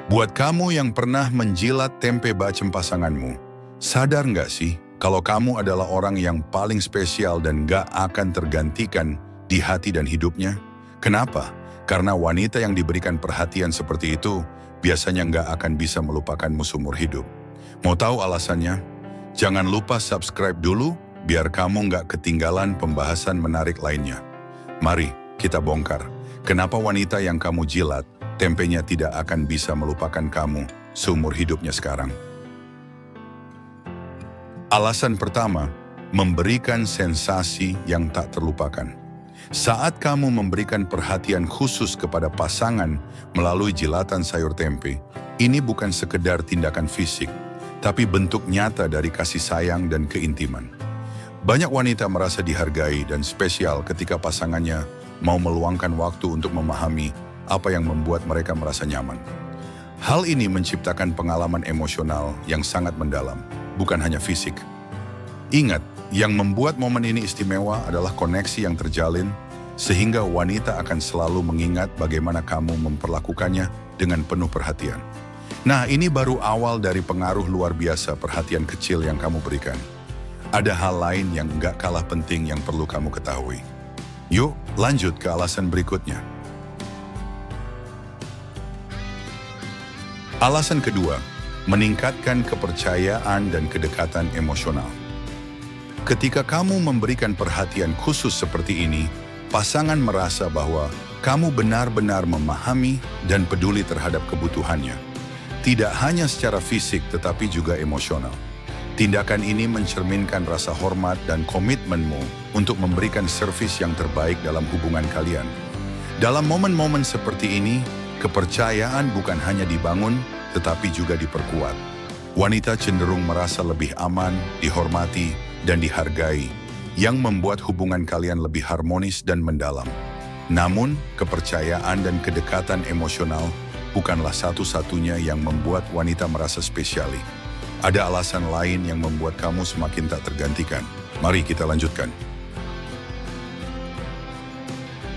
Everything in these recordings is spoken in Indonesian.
Buat kamu yang pernah menjilat tempe bacem pasanganmu, sadar nggak sih kalau kamu adalah orang yang paling spesial dan nggak akan tergantikan di hati dan hidupnya? Kenapa? Karena wanita yang diberikan perhatian seperti itu biasanya nggak akan bisa melupakanmu seumur hidup. Mau tahu alasannya? Jangan lupa subscribe dulu biar kamu nggak ketinggalan pembahasan menarik lainnya. Mari kita bongkar kenapa wanita yang kamu jilat tempenya tidak akan bisa melupakan kamu seumur hidupnya sekarang. Alasan pertama, memberikan sensasi yang tak terlupakan. Saat kamu memberikan perhatian khusus kepada pasangan melalui jilatan sayur tempe, ini bukan sekedar tindakan fisik, tapi bentuk nyata dari kasih sayang dan keintiman. Banyak wanita merasa dihargai dan spesial ketika pasangannya mau meluangkan waktu untuk memahami apa yang membuat mereka merasa nyaman. Hal ini menciptakan pengalaman emosional yang sangat mendalam, bukan hanya fisik. Ingat, yang membuat momen ini istimewa adalah koneksi yang terjalin, sehingga wanita akan selalu mengingat bagaimana kamu memperlakukannya dengan penuh perhatian. Nah, ini baru awal dari pengaruh luar biasa perhatian kecil yang kamu berikan. Ada hal lain yang nggak kalah penting yang perlu kamu ketahui. Yuk, lanjut ke alasan berikutnya. Alasan kedua, meningkatkan kepercayaan dan kedekatan emosional. Ketika kamu memberikan perhatian khusus seperti ini, pasangan merasa bahwa kamu benar-benar memahami dan peduli terhadap kebutuhannya. Tidak hanya secara fisik tetapi juga emosional. Tindakan ini mencerminkan rasa hormat dan komitmenmu untuk memberikan servis yang terbaik dalam hubungan kalian. Dalam momen-momen seperti ini, kepercayaan bukan hanya dibangun, tetapi juga diperkuat. Wanita cenderung merasa lebih aman, dihormati, dan dihargai, yang membuat hubungan kalian lebih harmonis dan mendalam. Namun, kepercayaan dan kedekatan emosional bukanlah satu-satunya yang membuat wanita merasa spesiali. Ada alasan lain yang membuat kamu semakin tak tergantikan. Mari kita lanjutkan.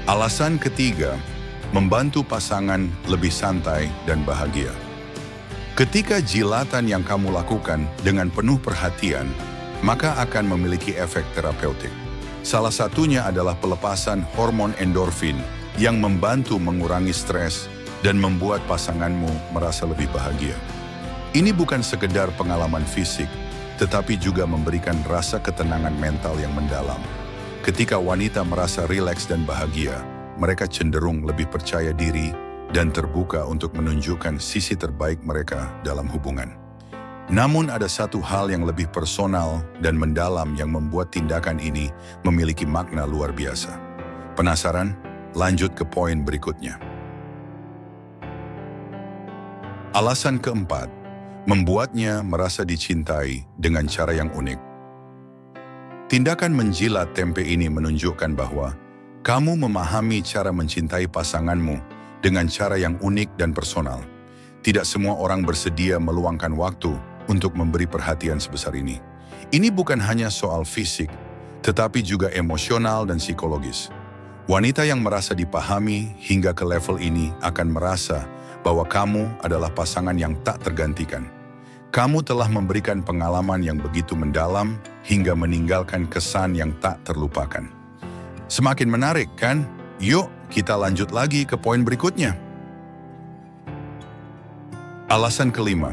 Alasan ketiga, membantu pasangan lebih santai dan bahagia. Ketika jilatan yang kamu lakukan dengan penuh perhatian, maka akan memiliki efek terapeutik. Salah satunya adalah pelepasan hormon endorfin yang membantu mengurangi stres dan membuat pasanganmu merasa lebih bahagia. Ini bukan sekedar pengalaman fisik, tetapi juga memberikan rasa ketenangan mental yang mendalam. Ketika wanita merasa rileks dan bahagia, mereka cenderung lebih percaya diri dan terbuka untuk menunjukkan sisi terbaik mereka dalam hubungan. Namun ada satu hal yang lebih personal dan mendalam yang membuat tindakan ini memiliki makna luar biasa. Penasaran? Lanjut ke poin berikutnya. Alasan keempat, membuatnya merasa dicintai dengan cara yang unik. Tindakan menjilat tempe ini menunjukkan bahwa kamu memahami cara mencintai pasanganmu dengan cara yang unik dan personal. Tidak semua orang bersedia meluangkan waktu untuk memberi perhatian sebesar ini. Ini bukan hanya soal fisik, tetapi juga emosional dan psikologis. Wanita yang merasa dipahami hingga ke level ini akan merasa bahwa kamu adalah pasangan yang tak tergantikan. Kamu telah memberikan pengalaman yang begitu mendalam hingga meninggalkan kesan yang tak terlupakan. Semakin menarik, kan? Yuk, kita lanjut lagi ke poin berikutnya. Alasan kelima,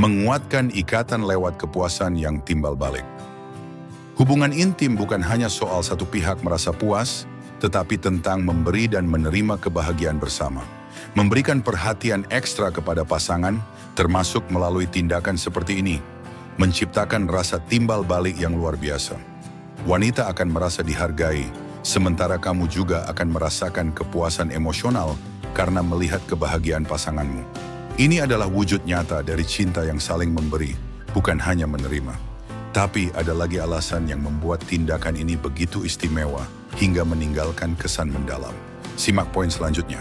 menguatkan ikatan lewat kepuasan yang timbal balik. Hubungan intim bukan hanya soal satu pihak merasa puas, tetapi tentang memberi dan menerima kebahagiaan bersama. Memberikan perhatian ekstra kepada pasangan, termasuk melalui tindakan seperti ini, menciptakan rasa timbal balik yang luar biasa. Wanita akan merasa dihargai, sementara kamu juga akan merasakan kepuasan emosional karena melihat kebahagiaan pasanganmu. Ini adalah wujud nyata dari cinta yang saling memberi, bukan hanya menerima. Tapi ada lagi alasan yang membuat tindakan ini begitu istimewa hingga meninggalkan kesan mendalam. Simak poin selanjutnya.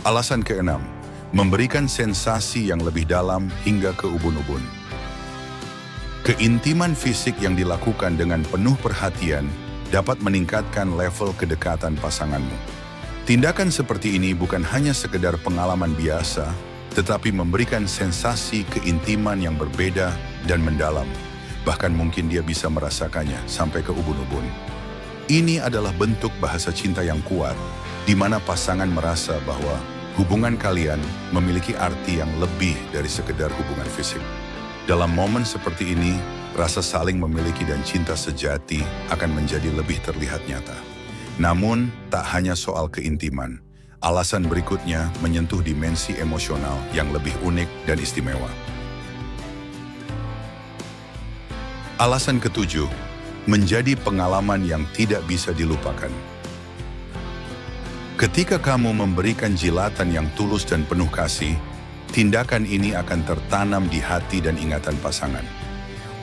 Alasan keenam, memberikan sensasi yang lebih dalam hingga ke ubun-ubun. Keintiman fisik yang dilakukan dengan penuh perhatian dapat meningkatkan level kedekatan pasanganmu. Tindakan seperti ini bukan hanya sekedar pengalaman biasa, tetapi memberikan sensasi keintiman yang berbeda dan mendalam. Bahkan mungkin dia bisa merasakannya sampai ke ubun-ubun. Ini adalah bentuk bahasa cinta yang kuat, di mana pasangan merasa bahwa hubungan kalian memiliki arti yang lebih dari sekedar hubungan fisik. Dalam momen seperti ini, rasa saling memiliki dan cinta sejati akan menjadi lebih terlihat nyata. Namun, tak hanya soal keintiman. Alasan berikutnya menyentuh dimensi emosional yang lebih unik dan istimewa. Alasan ketujuh, menjadi pengalaman yang tidak bisa dilupakan. Ketika kamu memberikan jilatan yang tulus dan penuh kasih, tindakan ini akan tertanam di hati dan ingatan pasangan.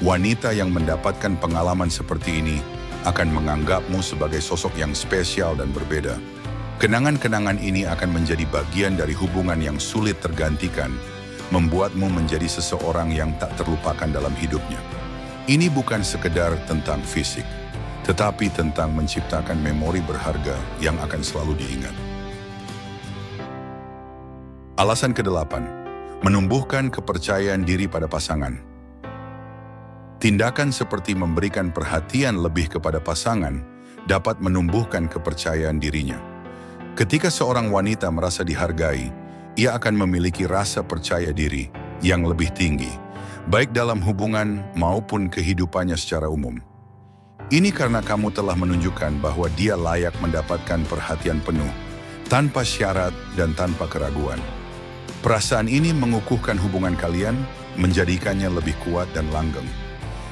Wanita yang mendapatkan pengalaman seperti ini akan menganggapmu sebagai sosok yang spesial dan berbeda. Kenangan-kenangan ini akan menjadi bagian dari hubungan yang sulit tergantikan, membuatmu menjadi seseorang yang tak terlupakan dalam hidupnya. Ini bukan sekedar tentang fisik, tetapi tentang menciptakan memori berharga yang akan selalu diingat. Alasan kedelapan, menumbuhkan kepercayaan diri pada pasangan. Tindakan seperti memberikan perhatian lebih kepada pasangan dapat menumbuhkan kepercayaan dirinya. Ketika seorang wanita merasa dihargai, ia akan memiliki rasa percaya diri yang lebih tinggi, baik dalam hubungan maupun kehidupannya secara umum. Ini karena kamu telah menunjukkan bahwa dia layak mendapatkan perhatian penuh, tanpa syarat dan tanpa keraguan. Perasaan ini mengukuhkan hubungan kalian, menjadikannya lebih kuat dan langgeng.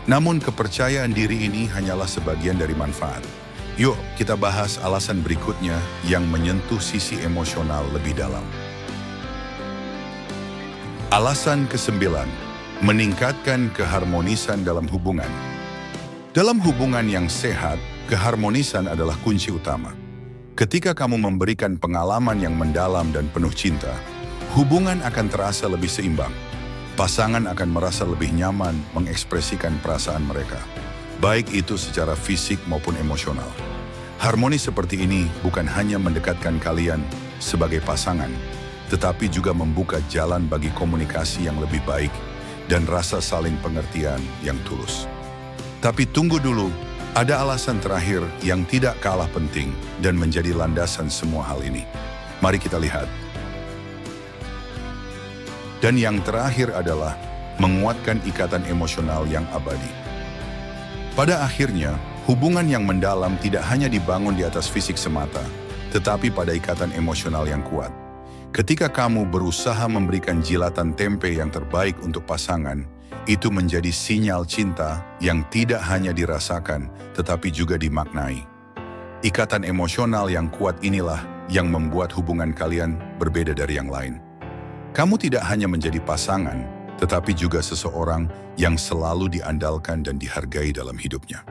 Namun kepercayaan diri ini hanyalah sebagian dari manfaat. Yuk kita bahas alasan berikutnya yang menyentuh sisi emosional lebih dalam. Alasan kesembilan, meningkatkan keharmonisan dalam hubungan. Dalam hubungan yang sehat, keharmonisan adalah kunci utama. Ketika kamu memberikan pengalaman yang mendalam dan penuh cinta, hubungan akan terasa lebih seimbang. Pasangan akan merasa lebih nyaman mengekspresikan perasaan mereka, baik itu secara fisik maupun emosional. Harmoni seperti ini bukan hanya mendekatkan kalian sebagai pasangan, tetapi juga membuka jalan bagi komunikasi yang lebih baik dan rasa saling pengertian yang tulus. Tapi tunggu dulu, ada alasan terakhir yang tidak kalah penting dan menjadi landasan semua hal ini. Mari kita lihat. Dan yang terakhir adalah menguatkan ikatan emosional yang abadi. Pada akhirnya, hubungan yang mendalam tidak hanya dibangun di atas fisik semata, tetapi pada ikatan emosional yang kuat. Ketika kamu berusaha memberikan jilatan tempe yang terbaik untuk pasangan, itu menjadi sinyal cinta yang tidak hanya dirasakan, tetapi juga dimaknai. Ikatan emosional yang kuat inilah yang membuat hubungan kalian berbeda dari yang lain. Kamu tidak hanya menjadi pasangan, tetapi juga seseorang yang selalu diandalkan dan dihargai dalam hidupnya.